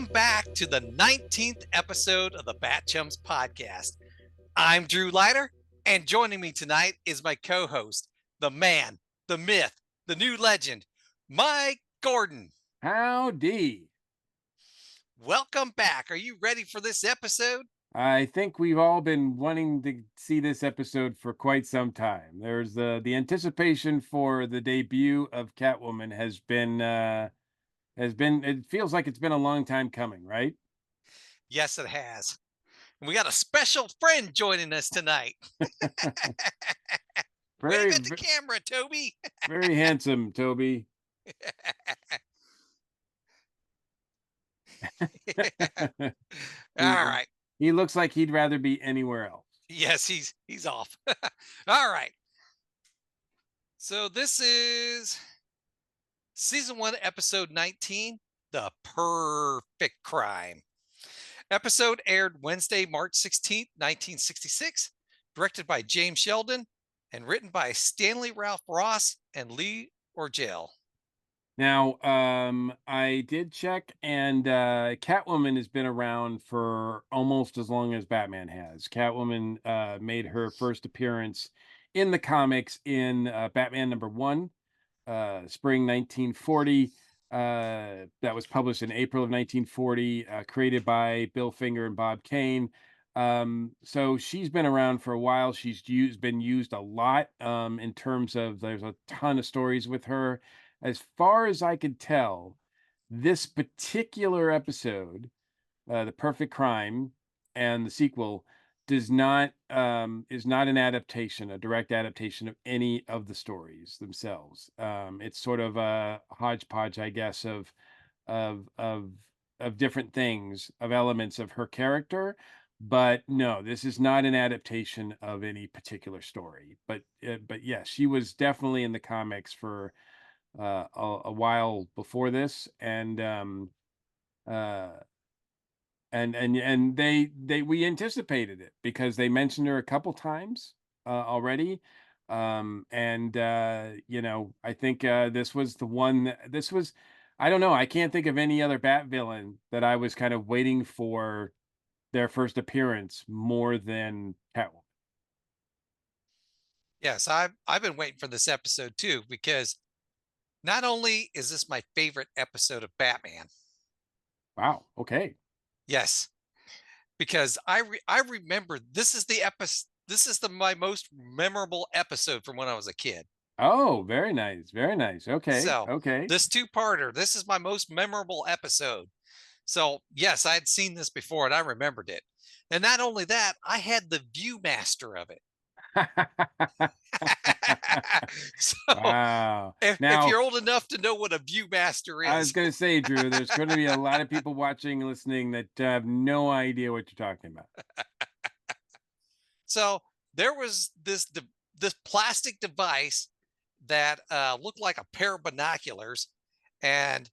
Welcome back to the 19th episode of the BatChums podcast. I'm Drew Leiter, and joining me tonight is my co-host, the man, the myth, the new legend, Mike Gordon. Howdy. Welcome back. Are you ready for this episode? I think we've all been wanting to see this episode for quite some time. There's the anticipation for the debut of Catwoman has been it feels like it's been a long time coming, right? Yes, it has. And we got a special friend joining us tonight. Wave Very at the camera, Toby. very handsome, Toby. All he right. he looks like he'd rather be anywhere else. Yes, he's off. All right. So this is season 1, episode 19, The Purr-fect Crime. Episode aired Wednesday, March 16th, 1966, directed by James Sheldon and written by Stanley Ralph Ross and Lee Orgel. Now, I did check, and Catwoman has been around for almost as long as Batman has. Catwoman made her first appearance in the comics in Batman #1, spring 1940. That was published in April of 1940, created by Bill Finger and Bob Kane. So she's been around for a while. Been used a lot in terms of there's a ton of stories with her. As far as I could tell, this particular episode, The Perfect Crime, and the sequel is not an adaptation, a direct adaptation of any of the stories themselves. It's sort of a hodgepodge, I guess, of of of different things, of elements of her character. But no, this is not an adaptation of any particular story. But yes, she was definitely in the comics for a while before this, uh, and they we anticipated it because they mentioned her a couple times already. I think this was the one this was. I don't know. I can't think of any other Bat villain that I was kind of waiting for their first appearance more than Catwoman. Yes, I've been waiting for this episode too because not only is this my favorite episode of Batman, Wow. Okay. yes, because I remember this is the episode. This is my most memorable episode from when I was a kid. Oh, very nice. Very nice. Okay. So Okay. this two-parter, this is my most memorable episode. So yes, I had seen this before and I remembered it. And not only that, I had the Viewmaster of it. So Wow. if Now, you're old enough to know what a Viewmaster I was is, going to say, Drew, there's going to be a lot of people watching and listening that have no idea what you're talking about. so there was this plastic device that looked like a pair of binoculars, and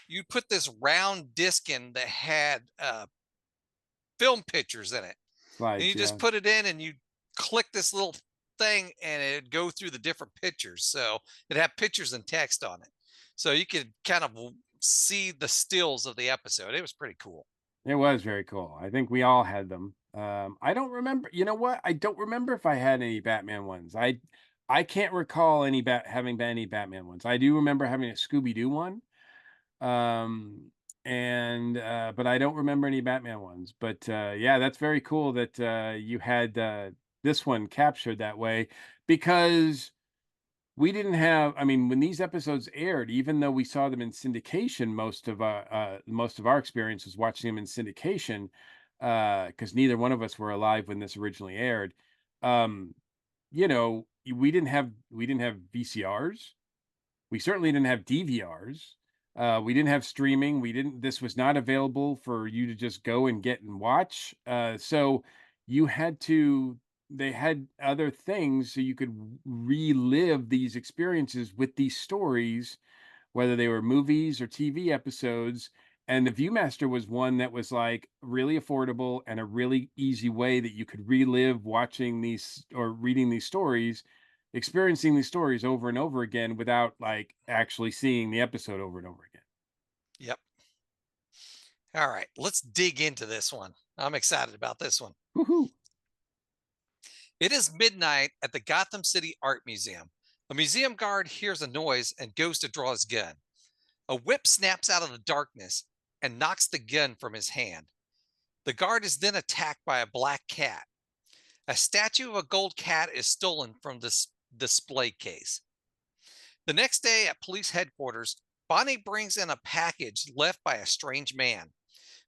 you put this round disc in that had film pictures in it, and you Slides, just yeah. put it in and you click this little thing and it'd go through the different pictures, so it'd have pictures and text on it, so you could kind of see the stills of the episode. It was pretty cool. It was very cool. I think we all had them. I don't remember. You know what? I don't remember if I had any Batman ones. I can't recall having any Batman ones. I do remember having a Scooby Doo one. And but I don't remember any Batman ones. But yeah, that's very cool that you had this one captured that way because we didn't have. I mean, when these episodes aired, even though we saw them in syndication, most of our experience was watching them in syndication because neither one of us were alive when this originally aired. Um, we didn't have VCRs. We certainly didn't have DVRs. We didn't have streaming. We didn't. This was not available for you to just go and get and watch. So you had to. They had other things so you could relive these experiences with these stories, whether they were movies or TV episodes. And the Viewmaster was one that was like really affordable and a really easy way that you could relive watching these or reading these stories, experiencing these stories over and over again without like actually seeing the episode over and over again. Yep. All right, let's dig into this one. I'm excited about this one. Woohoo. It is midnight at the Gotham City Art Museum. A museum guard hears a noise and goes to draw his gun. A whip snaps out of the darkness and knocks the gun from his hand. The guard is then attacked by a black cat. A statue of a gold cat is stolen from this display case. The next day at police headquarters, Bonnie brings in a package left by a strange man.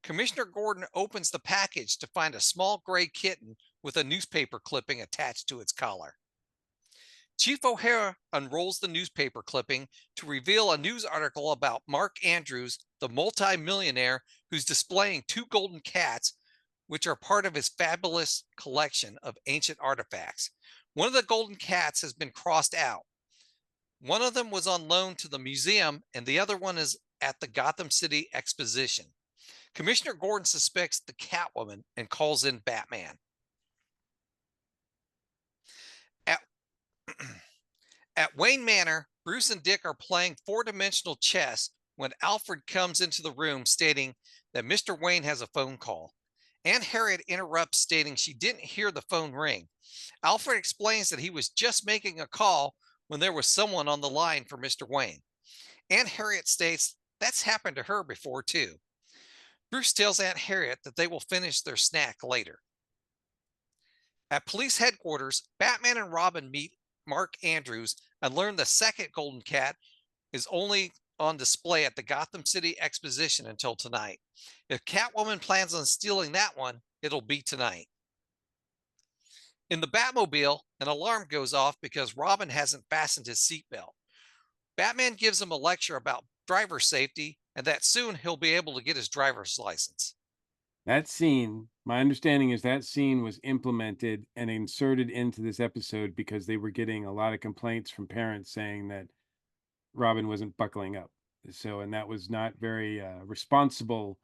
Commissioner Gordon opens the package to find a small gray kitten with a newspaper clipping attached to its collar. Chief O'Hara unrolls the newspaper clipping to reveal a news article about Mark Andrews, the multimillionaire who's displaying two golden cats, which are part of his fabulous collection of ancient artifacts. One of the golden cats has been crossed out. One of them was on loan to the museum, and the other one is at the Gotham City Exposition. Commissioner Gordon suspects the Catwoman and calls in Batman. At, at Wayne Manor, Bruce and Dick are playing four-dimensional chess when Alfred comes into the room stating that Mr. Wayne has a phone call. Aunt Harriet interrupts, stating she didn't hear the phone ring. Alfred explains that he was just making a call when there was someone on the line for Mr. Wayne. Aunt Harriet states that's happened to her before, too. Bruce tells Aunt Harriet that they will finish their snack later. At police headquarters, Batman and Robin meet Mark Andrews and learn the second golden cat is only on display at the Gotham City Exposition until tonight. If Catwoman plans on stealing that one, it'll be tonight. In the Batmobile, an alarm goes off because Robin hasn't fastened his seatbelt. Batman gives him a lecture about driver safety and that soon he'll be able to get his driver's license. That scene, my understanding is that scene was implemented and inserted into this episode because they were getting a lot of complaints from parents saying that Robin wasn't buckling up. So, and that was not very responsible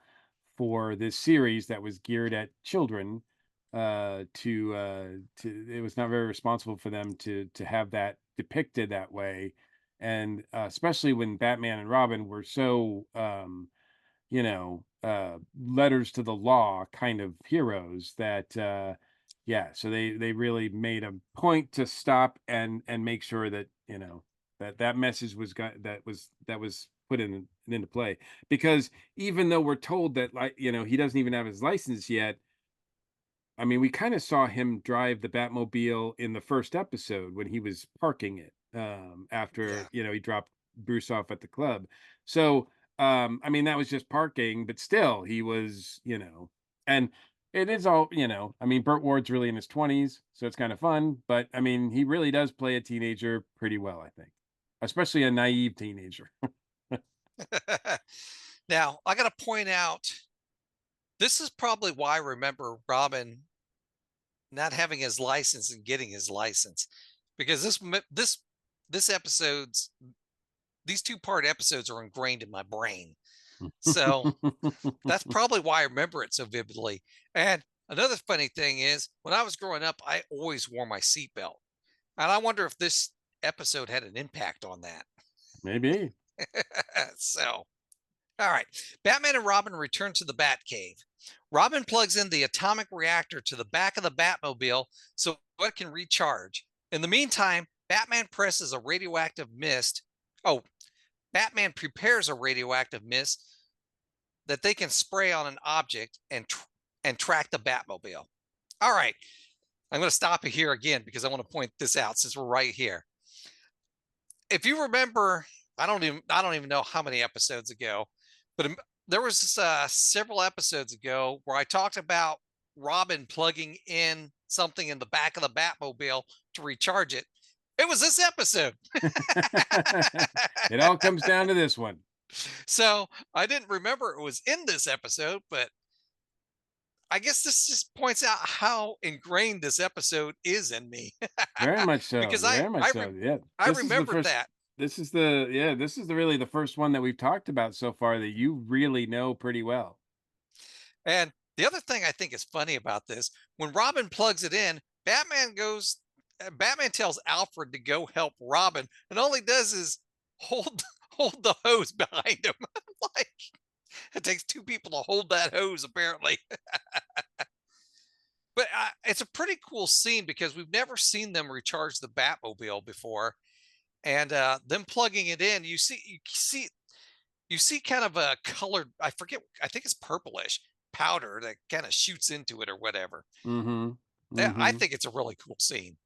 for this series that was geared at children. To it was not very responsible for them to have that depicted that way, and especially when Batman and Robin were so letters to the law kind of heroes that yeah, so they really made a point to stop and make sure that that message was got that was put into play, because even though we're told that, like, he doesn't even have his license yet. I mean, we kind of saw him drive the Batmobile in the first episode when he was parking it, Yeah. after, he dropped Bruce off at the club. So, I mean, that was just parking, but still, he was, and it is all, I mean, Burt Ward's really in his 20s, so it's kind of fun, but I mean, he really does play a teenager pretty well, I think, especially a naive teenager. Now, I got to point out this is probably why I remember Robin not having his license and getting his license, because this episode's these two-part episodes are ingrained in my brain. So that's probably why I remember it so vividly. And another funny thing is, when I was growing up, I always wore my seatbelt. And I wonder if this episode had an impact on that. Maybe. So, all right. Batman and Robin return to the Batcave. Robin plugs in the atomic reactor to the back of the Batmobile so it can recharge. In the meantime, Batman presses a radioactive mist. Oh, Batman prepares a radioactive mist that they can spray on an object and track the Batmobile. All right, I'm going to stop you here again because I want to point this out since we're right here. If you remember, I don't even know how many episodes ago, but there was several episodes ago where I talked about Robin plugging in something in the back of the Batmobile to recharge it. It was this episode. It all comes down to this one. So I didn't remember it was in this episode, but I guess this just points out how ingrained this episode is in me. Very much so, Because very much so, yeah. I This is the remembered first that. this is the yeah, this is the really the first one that we've talked about so far that you really know pretty well. And the other thing I think is funny about this, when Robin plugs it in, Batman tells Alfred to go help Robin, and all he does is hold hold the hose behind him. Like, It takes two people to hold that hose, apparently. But it's a pretty cool scene because we've never seen them recharge the Batmobile before, and them plugging it in. You see kind of a colored. I forget. I think it's purplish powder that kind of shoots into it or whatever. Mhm. I Mhm. think it's a really cool scene.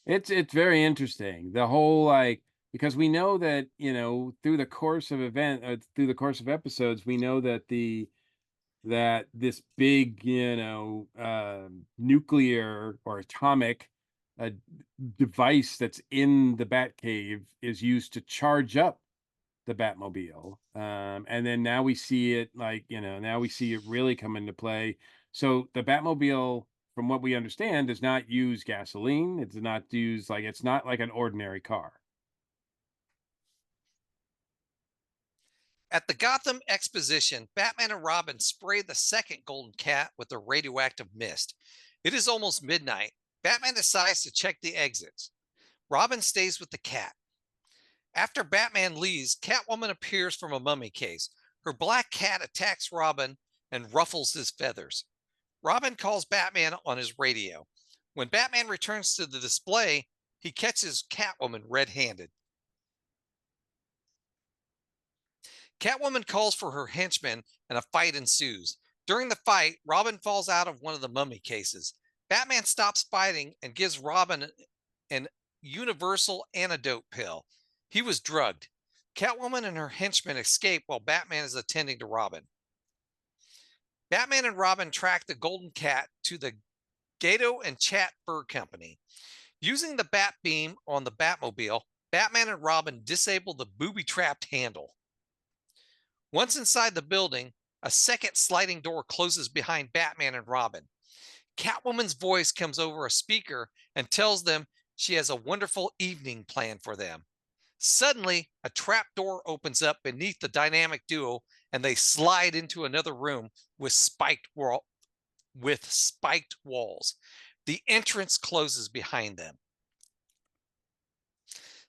It's very interesting. The whole, like, because we know that, through the course of through the course of episodes, we know that this big, nuclear or atomic uh, device that's in the Batcave is used to charge up the Batmobile. And then now we see it, like, now we see it really come into play. So the Batmobile, from what we understand, does not use gasoline. It does not use, like, it's not like an ordinary car. At the Gotham Exposition, Batman and Robin spray the second Golden Cat with a radioactive mist. It is almost midnight. Batman decides to check the exits. Robin stays with the cat. After Batman leaves, Catwoman appears from a mummy case. Her black cat attacks Robin and ruffles his feathers. Robin calls Batman on his radio. When Batman returns to the display, he catches Catwoman red handed. Catwoman calls for her henchmen and a fight ensues. During the fight, Robin falls out of one of the mummy cases. Batman stops fighting and gives Robin an universal antidote pill. He was drugged. Catwoman and her henchmen escape while Batman is attending to Robin. Batman and Robin track the Golden Cat to the Gato and Chat Fur Company. Using the Bat Beam on the Batmobile, Batman and Robin disable the booby trapped handle. Once inside the building, a second sliding door closes behind Batman and Robin. Catwoman's voice comes over a speaker and tells them she has a wonderful evening planned for them. Suddenly, a trap door opens up beneath the dynamic duo and they slide into another room with spiked walls. The entrance closes behind them.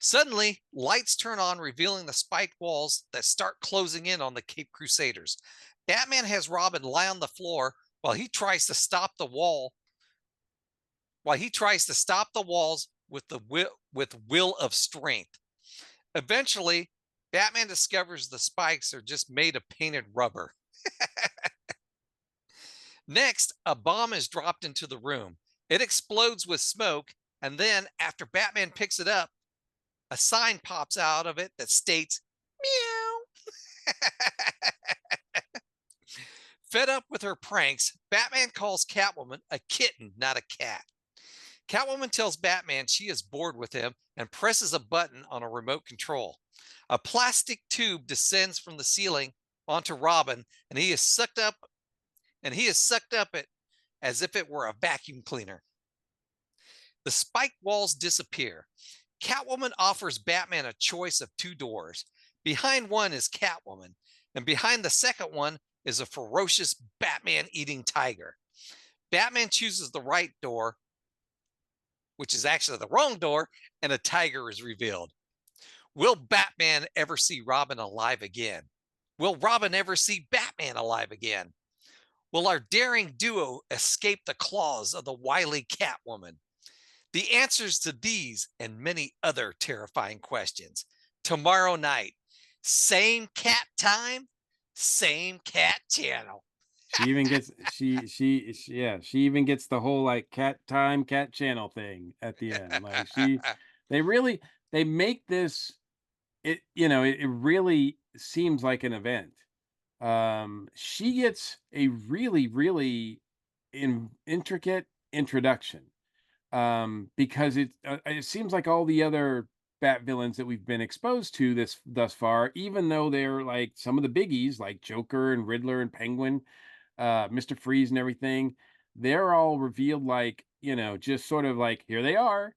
Suddenly, lights turn on, revealing the spiked walls that start closing in on the Cape Crusaders. Batman has Robin lie on the floor while he tries to stop the walls with the will of strength. Eventually, Batman discovers the spikes are just made of painted rubber. Next, a bomb is dropped into the room. It explodes with smoke, and then after Batman picks it up, a sign pops out of it that states meow. Fed up with her pranks, Batman calls Catwoman a kitten, not a cat. Catwoman tells Batman she is bored with him and presses a button on a remote control. A plastic tube descends from the ceiling onto Robin, and he is sucked up it as if it were a vacuum cleaner. The spiked walls disappear. Catwoman offers Batman a choice of two doors. Behind one is Catwoman, and behind the second one is a ferocious Batman eating tiger. Batman chooses the right door, which is actually the wrong door, and a tiger is revealed. Will Batman ever see Robin alive again? Will Robin ever see Batman alive again? Will our daring duo escape the claws of the wily Catwoman? The answers to these and many other terrifying questions tomorrow night. Same cat time, same cat channel. She even gets yeah, she even gets the whole, like, cat time, cat channel thing at the end. Like, they really, they make this, it really seems like an event. She gets a really, really intricate introduction, because it seems like all the other Bat villains that we've been exposed to this thus far, even though they're like some of the biggies, like Joker and Riddler and Penguin, Mr. Freeze and everything, they're all revealed, like, just sort of like, here they are,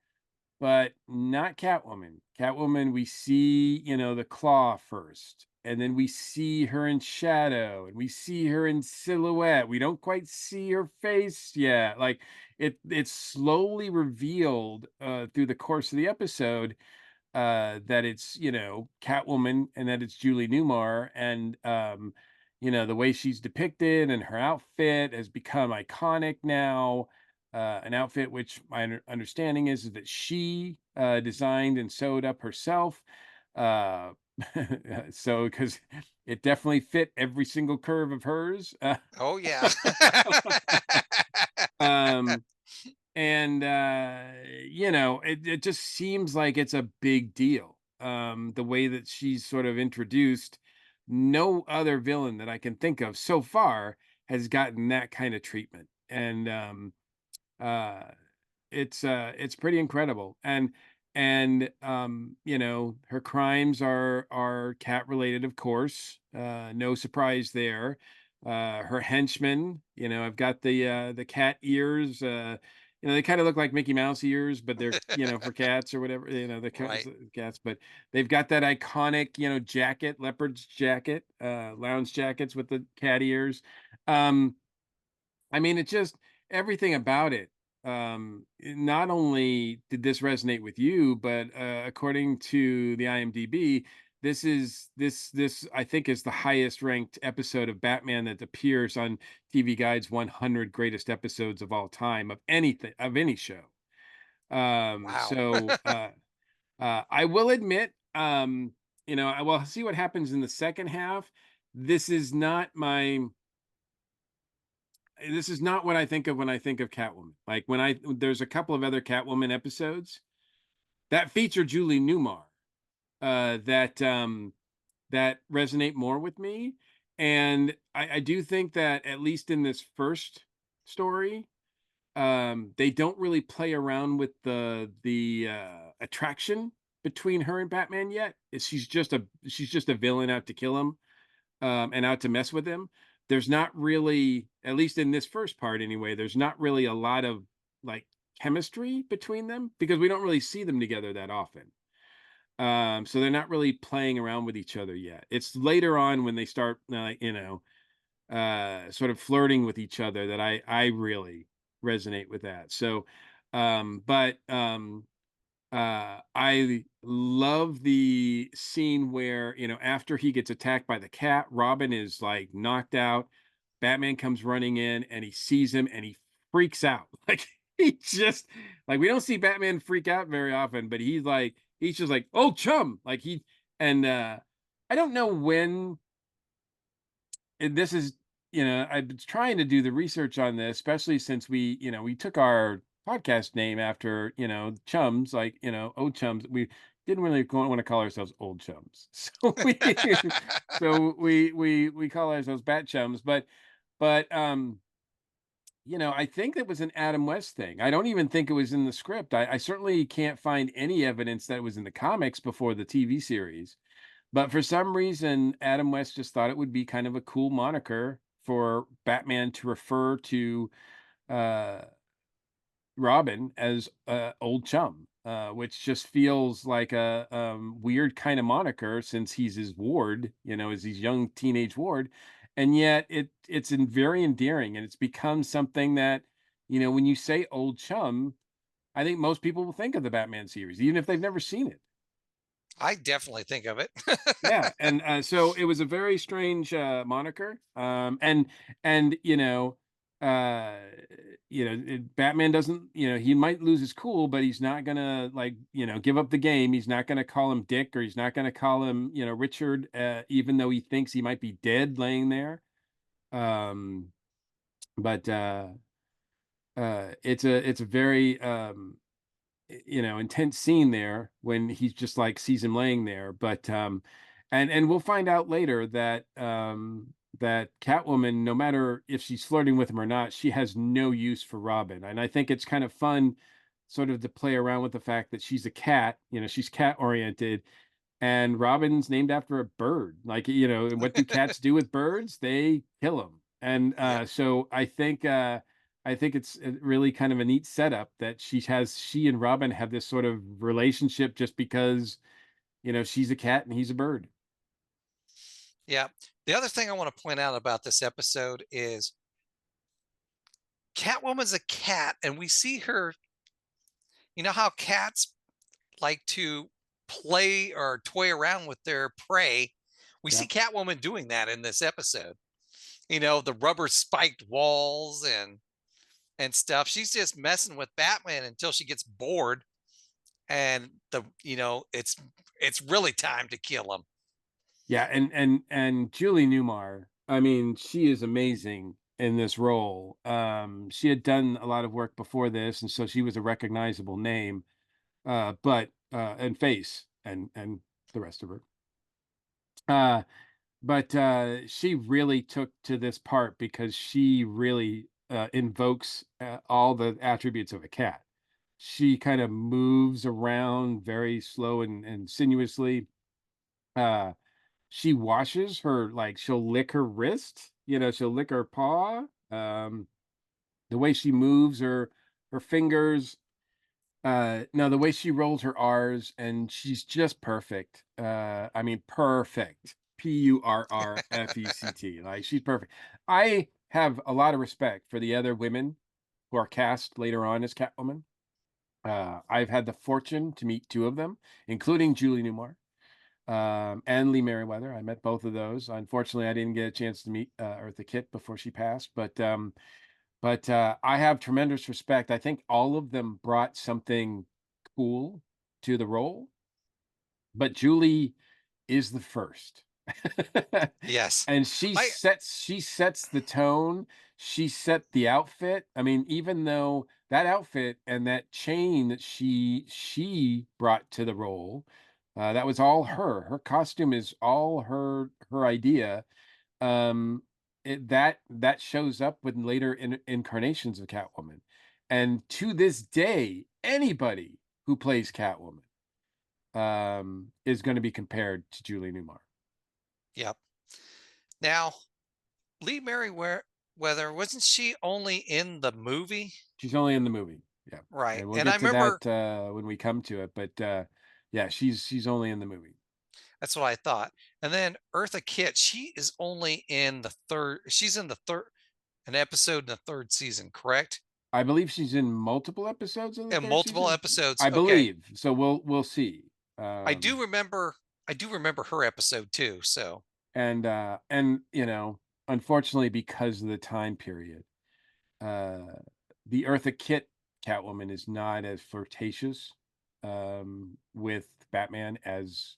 but not Catwoman. Catwoman, we see, the claw first, and then we see her in shadow, and we see her in silhouette. We don't quite see her face yet. Like, it's slowly revealed through the course of the episode, that it's, Catwoman, and that it's Julie Newmar, and the way she's depicted and her outfit has become iconic now. An outfit which my understanding is that she designed and sewed up herself. Uh, so because it definitely fit every single curve of hers. Oh yeah. Um, and it just seems like it's a big deal. The way that she's sort of introduced, no other villain that I can think of so far has gotten that kind of treatment. And uh it's pretty incredible. And her crimes are cat related, of course. No surprise there. Her henchmen, I've got the cat ears. They kind of look like Mickey Mouse ears, but they're, for cats or whatever, the Right. cats, but they've got that iconic, jacket, leopard's jacket, lounge jackets with the cat ears. um I mean, it just everything about it. Not only did this resonate with you, but according to the IMDb, this I think is the highest ranked episode of Batman that appears on TV Guide's 100 greatest episodes of all time of anything of any show. Wow. So I will admit, I will see what happens in the second half. This is not my this is not what I think of when I think of Catwoman. Like there's a couple of other Catwoman episodes that feature Julie Newmar that resonate more with me, and I do think that at least in this first story, they don't really play around with the attraction between her and Batman yet. She's just a villain out to kill him, and out to mess with him. There's not really, at least in this first part anyway, there's not really a lot of like chemistry between them because we don't really see them together that often. So they're not really playing around with each other yet. It's later on when they start, sort of flirting with each other that I really resonate with that. So, but I love the scene where, after he gets attacked by the cat, Robin is like knocked out. Batman comes running in and he sees him and he freaks out. Like he just like we don't see Batman freak out very often, but he's just like, "Oh, chum." Like he and I don't know when and this is I've been trying to do the research on this, especially since we took our podcast name after, chums, like, old chums. We didn't really want to call ourselves old chums. So we call ourselves bat chums. But I think it was an Adam West thing. I don't even think it was in the script. I certainly can't find any evidence that it was in the comics before the TV series. But for some reason, Adam West just thought it would be kind of a cool moniker for Batman to refer to uh, Robin as old chum, which just feels like a weird kind of moniker since he's his ward, as his young teenage ward, and yet very endearing, and it's become something that, when you say old chum, I think most people will think of the Batman series, even if they've never seen it. I definitely think of it. Yeah, and so it was a very strange moniker, and uh, Batman doesn't, he might lose his cool, but he's not gonna like give up the game. He's not gonna call him Dick, or he's not gonna call him Richard, even though he thinks he might be dead laying there. Um, but it's a very intense scene there when he's just like sees him laying there. But we'll find out later that Catwoman, no matter if she's flirting with him or not, she has no use for Robin. And I think it's kind of fun sort of to play around with the fact that she's a cat, she's cat oriented, and Robin's named after a bird. Like, and what do cats do with birds? They kill them. And Yep. so I think it's really kind of a neat setup that she and Robin have this sort of relationship just because, she's a cat and he's a bird. Yeah. The other thing I want to point out about this episode is Catwoman's a cat, and we see her. You know how cats like to play or toy around with their prey? We see Yeah. Catwoman doing that in this episode. the rubber spiked walls and stuff. She's just messing with Batman until she gets bored, and it's really time to kill him. Yeah, and Julie Newmar, I mean, she is amazing in this role. She had done a lot of work before this, and so she was a recognizable name, but and face and the rest of her. Uh, but she really took to this part because she really invokes all the attributes of a cat. She kind of moves around very slow and sinuously. Uh, she washes her, like, she'll lick her wrist, she'll lick her paw. The way she moves her fingers, no, the way she rolls her R's, and she's just perfect. I mean, perfect. Purrfect. Like, she's perfect. I have a lot of respect for the other women who are cast later on as Catwoman. I've had the fortune to meet two of them, including Julie Newmar, and Lee Merriweather. I met both of those. Unfortunately, I didn't get a chance to meet Eartha Kitt before she passed, but I have tremendous respect. I think all of them brought something cool to the role, but Julie is the first. Yes. And I she sets the tone. She set the outfit. I mean, even though that outfit and that chain that she brought to the role, that was all her. Her costume is all her idea. um that shows up with later incarnations of Catwoman, and to this day anybody who plays Catwoman is going to be compared to Julie Newmar. Yep. Now, Lee Merriweather, wasn't she only in the movie? She's only in the movie, yeah, Right. and we'll And I get to remember that when we come to it, but yeah, she's only in the movie. that's what I thought. And then Eartha Kitt, she's in the third an episode in the third season, correct? I believe she's in multiple episodes of the And third multiple season. episodes. I Okay. believe so. We'll see. I um do remember I do remember her episode too. So and unfortunately, because of the time period, uh the Eartha Kitt Catwoman is not as flirtatious with Batman as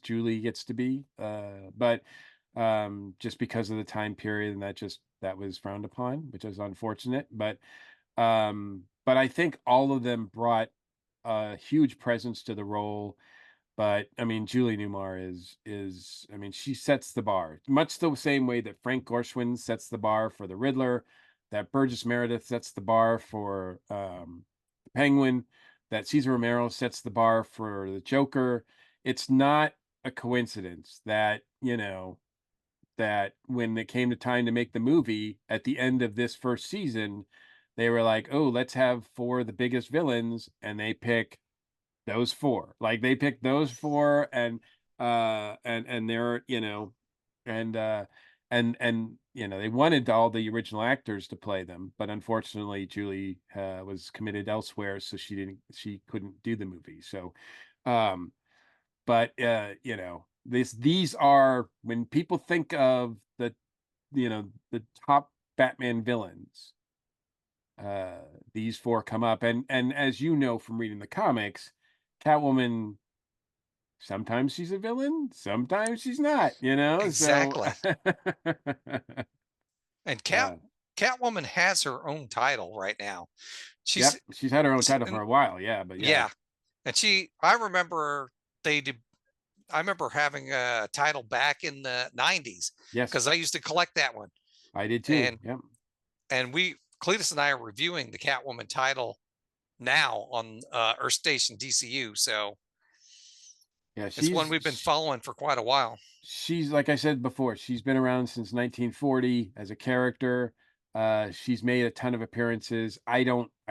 Julie gets to be. But just because of the time period, and that was frowned upon, which is unfortunate. But I think all of them brought a huge presence to the role. But I mean, Julie Newmar I mean, she sets the bar much the same way that Frank Gorshin sets the bar for the Riddler, that Burgess Meredith sets the bar for the Penguin, that Cesar Romero sets the bar for the Joker. It's not a coincidence that, that when it came to time to make the movie at the end of this first season, they were like, "Oh, let's have four of the biggest villains," and they pick those 4. Like, they picked those 4, and they're, and, they wanted all the original actors to play them, but unfortunately, Julie, was committed elsewhere, so she couldn't do the movie. So, um, but, these are when people think of the top Batman villains, uh, these 4 come up, and as you know from reading the comics, Catwoman, sometimes she's a villain, sometimes she's not, so exactly. And uh, Catwoman has her own title right now. She's yep, she's had her own title and for a while, yeah, but yeah. yeah, and I remember they did. I remember having a title back in the '90s Yes, because I used to collect that one, I did too, and yep. Cletus and I are reviewing the Catwoman title now on Earth Station DCU. So Yeah, it's one we've been following for quite a while. she's like I said before, she's been around since 1940 as a character. She's made a ton of appearances. I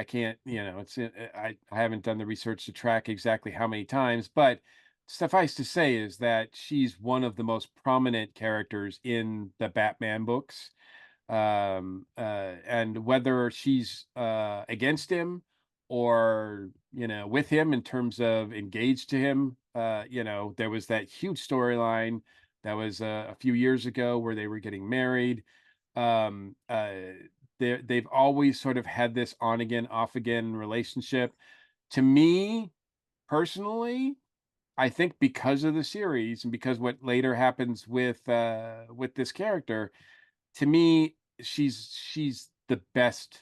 can't, I haven't done the research to track exactly how many times, but suffice to say is that she's one of the most prominent characters in the Batman books. And whether she's against him or with him in terms of engaged to him, there was that huge storyline That was a few years ago where they were getting married. Um, uh, they've always sort of had this on again, off again relationship. To me personally, I think because of the series and because what later happens with this character, to me, she's the best.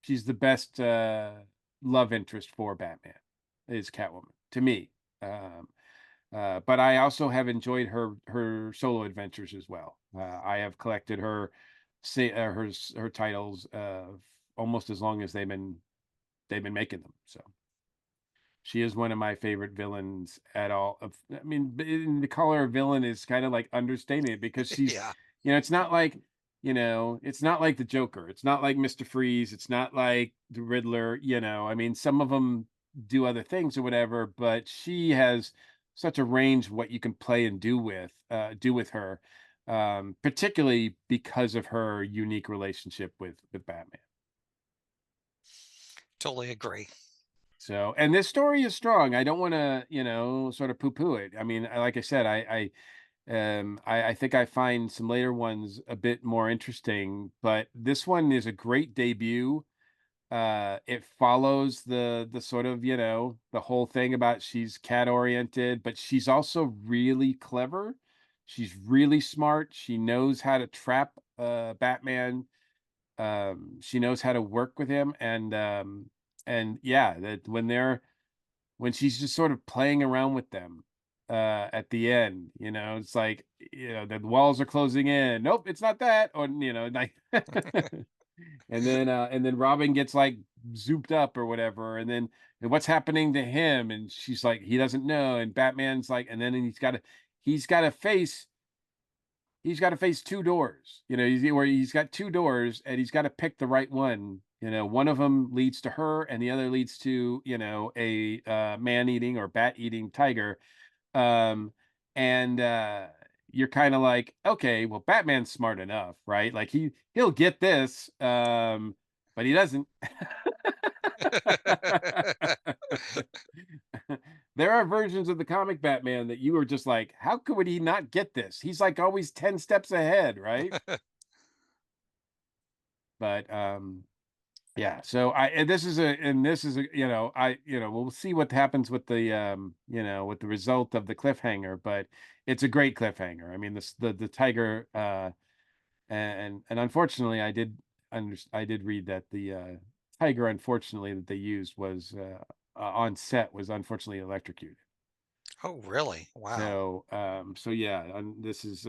She's the best love interest for Batman is Catwoman to me. Um, but I also have enjoyed her solo adventures as well. I have collected her say her titles almost as long as they've been making them. So she is one of my favorite villains at all. I mean, the color of villain is kind of like understating it because she's, Yeah. it's not like, it's not like the Joker. It's not like Mr. Freeze. It's not like the Riddler. I mean, some of them do other things or whatever, but she has such a range of what you can play and do with her, particularly because of her unique relationship with Batman. Totally agree. So, and this story is strong. I don't want to, sort of poo-poo it. I mean, like I said, I think I find some later ones a bit more interesting, but this one is a great debut. It follows the sort of, the whole thing about she's cat oriented, but she's also really clever. She's really smart. She knows how to trap Batman. She knows how to work with him, and yeah, that when she's just sort of playing around with them at the end, it's like, the walls are closing in. Nope, it's not that. Or, like and then Robin gets like zooped up or whatever, and what's happening to him? And she's like, he doesn't know. And Batman's like, and then he's got to face two doors. He's got two doors and he's got to pick the right one. One of them leads to her and the other leads to, a man-eating or bat-eating tiger. Um, and you're kind of like, okay, well, Batman's smart enough, right? Like he'll get this, but he doesn't. There are versions of the comic Batman that you were just like, how could he not get this? He's like always 10 steps ahead, right? But yeah, so we'll see what happens with the result of the cliffhanger, but it's a great cliffhanger. I mean, the tiger and unfortunately I did read that the tiger unfortunately that they used was on set was unfortunately electrocuted. Oh, really? Wow. So yeah, this is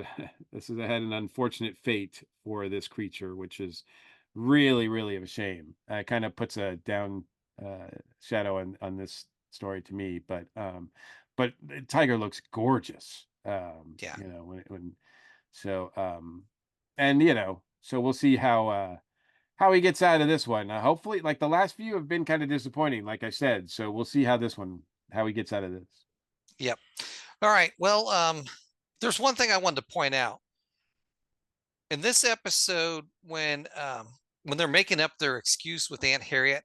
this has had an unfortunate fate for this creature, which is really, really of a shame. It kind of puts a down uh, shadow on this story to me, but the tiger looks gorgeous. Yeah. When so and so we'll see how he gets out of this one. Hopefully, like the last few have been kind of disappointing, like I said. So we'll see how he gets out of this. Yep. All right. Well, there's one thing I wanted to point out in this episode when they're making up their excuse with Aunt Harriet.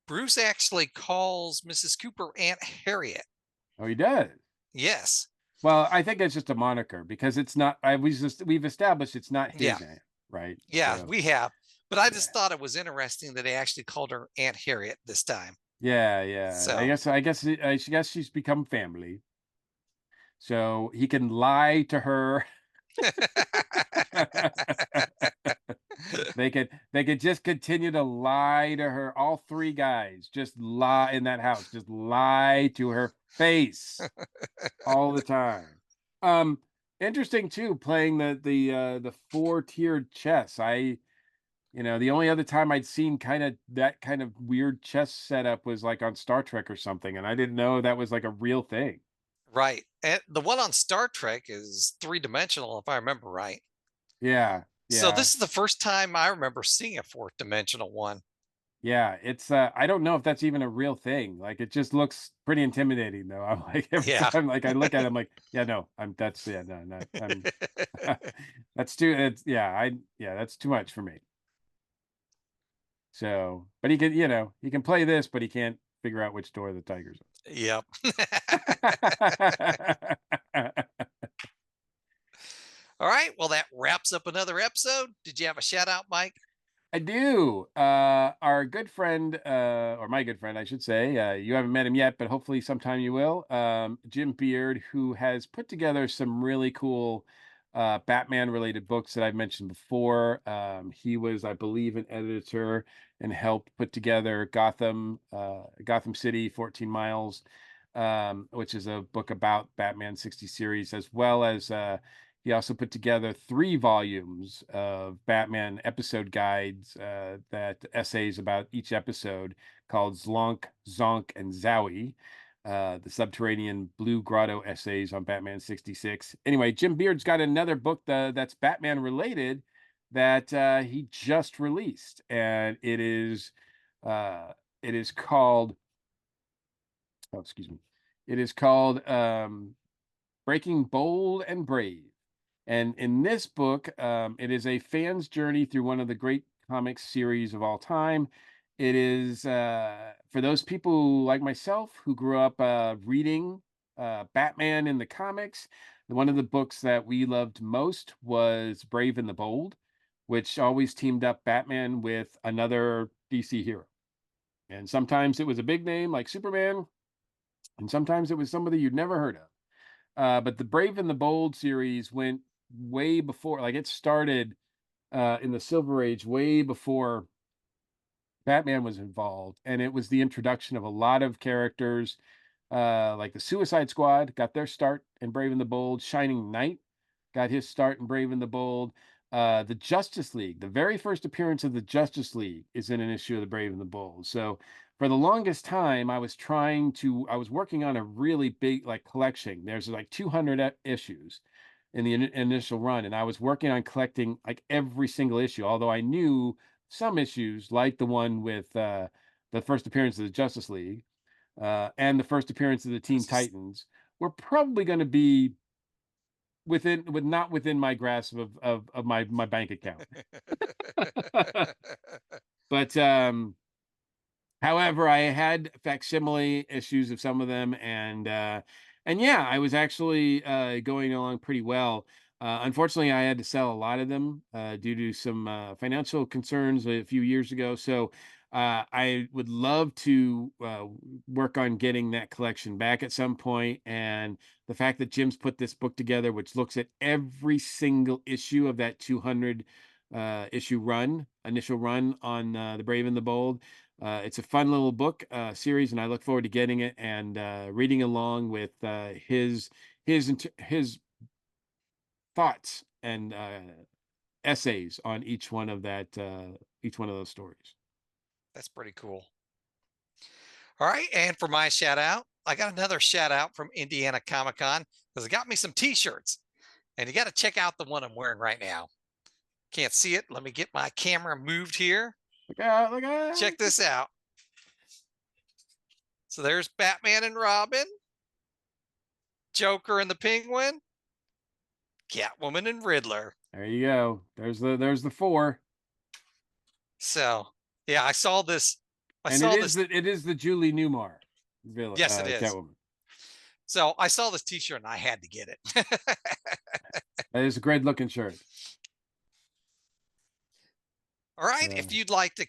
Bruce actually calls Mrs. Cooper Aunt Harriet. Oh, he does. Yes. Well, I think it's just a moniker because it's not. We've established it's not Yeah. his aunt, right? Yeah, So we have. But I yeah, just thought it was interesting that they actually called her Aunt Harriet this time. yeah, yeah. I So, guess I guess I guess she's become family, so he can lie to her. They could just continue to lie to her. All three guys just lie in that house, just lie to her face all the time. Um, Interesting too, playing the four-tiered chess. The only other time I'd seen that kind of weird chess setup was like on Star Trek or something, and I didn't know that was like a real thing. right. And the one on Star Trek is three-dimensional, if I remember right. Yeah, So yeah, this is the first time I remember seeing a fourth dimensional one. yeah. It's I don't know if that's even a real thing. Like it just looks pretty intimidating though. I'm like every Yeah. time like I look at it, I'm like, yeah, no, that's yeah, no, no, I'm that's too it's yeah, that's too much for me. So, but he can play this, but he can't figure out which door the tiger's Yep. on. right. Well, that wraps up another episode. Did you have a shout out, Mike? I do. Our good friend, or my good friend, I should say, you haven't met him yet, but hopefully sometime you will. Jim Beard, who has put together some really cool Batman related books that I've mentioned before. He was, I believe, an editor and helped put together Gotham City, 14 Miles, which is a book about Batman 60 series, as well as he also put together 3 volumes of Batman episode guides, that essays about each episode, called Zlonk, Zonk, and Zowie. The Subterranean Blue Grotto essays on Batman 66. Anyway, Jim Beard's got another book that's Batman related that he just released, and uh, it is called, oh, excuse me, it is called Breaking Bold and Brave. And in this book, it is a fan's journey through one of the great comic series of all time. It is for those people like myself who grew up reading Batman in the comics. One of the books that we loved most was Brave and the Bold, which always teamed up Batman with another DC hero. And sometimes it was a big name like Superman, and sometimes it was somebody you'd never heard of. But the Brave and the Bold series went way before, like it started in the Silver Age, way before Batman was involved. And it was the introduction of a lot of characters, like the Suicide Squad got their start in Brave and the Bold. Shining Knight got his start in Brave and the Bold. The Justice League, the very first appearance of the Justice League is in an issue of the Brave and the Bold. So for the longest time, I was working on a really big like collection. There's like 200 issues in the initial run, and I was working on collecting like every single issue. Although I knew some issues, like the one with the first appearance of the Justice League, and the first appearance of the Teen This is Titans, were probably going to be not within my grasp of my bank account. But however, I had facsimile issues of some of them, and yeah, I was actually going along pretty well. Unfortunately, I had to sell a lot of them due to some financial concerns a few years ago. So I would love to work on getting that collection back at some point. And the fact that Jim's put this book together, which looks at every single issue of that 200 initial run on the Brave and the Bold. It's a fun little book series, and I look forward to getting it and reading along with his thoughts and essays on each one of those stories. that's pretty cool. All right. And for my shout out, I got another shout out from Indiana Comic Con because it got me some t-shirts. And you got to check out the one I'm wearing right now. Can't see it. Let me get my camera moved here. Look out! Look out! Check this out. So there's Batman and Robin, Joker and the Penguin, Catwoman and Riddler. There you go. There's the 4. So yeah, I saw this. It is the Julie Newmar villain. Yes, it is. Catwoman. So I saw this t-shirt and I had to get it. That is a great looking shirt. All right. Yeah. If you'd like to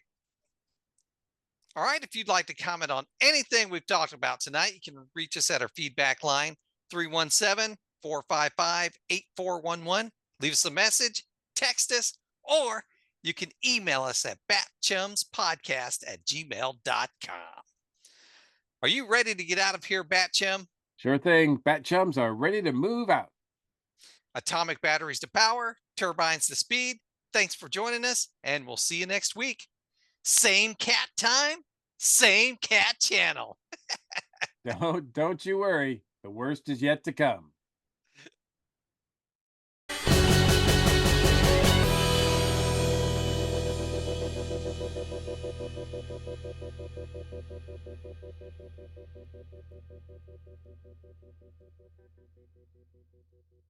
comment on anything we've talked about tonight, you can reach us at our feedback line, 317-455-8411. Leave us a message, text us, or you can email us at batchumspodcast@gmail.com. Are you ready to get out of here, Batchum? Sure thing. BatChums are ready to move out. Atomic batteries to power, turbines to speed. Thanks for joining us, and we'll see you next week. Same cat time, same cat channel. Don't you worry. The worst is yet to come.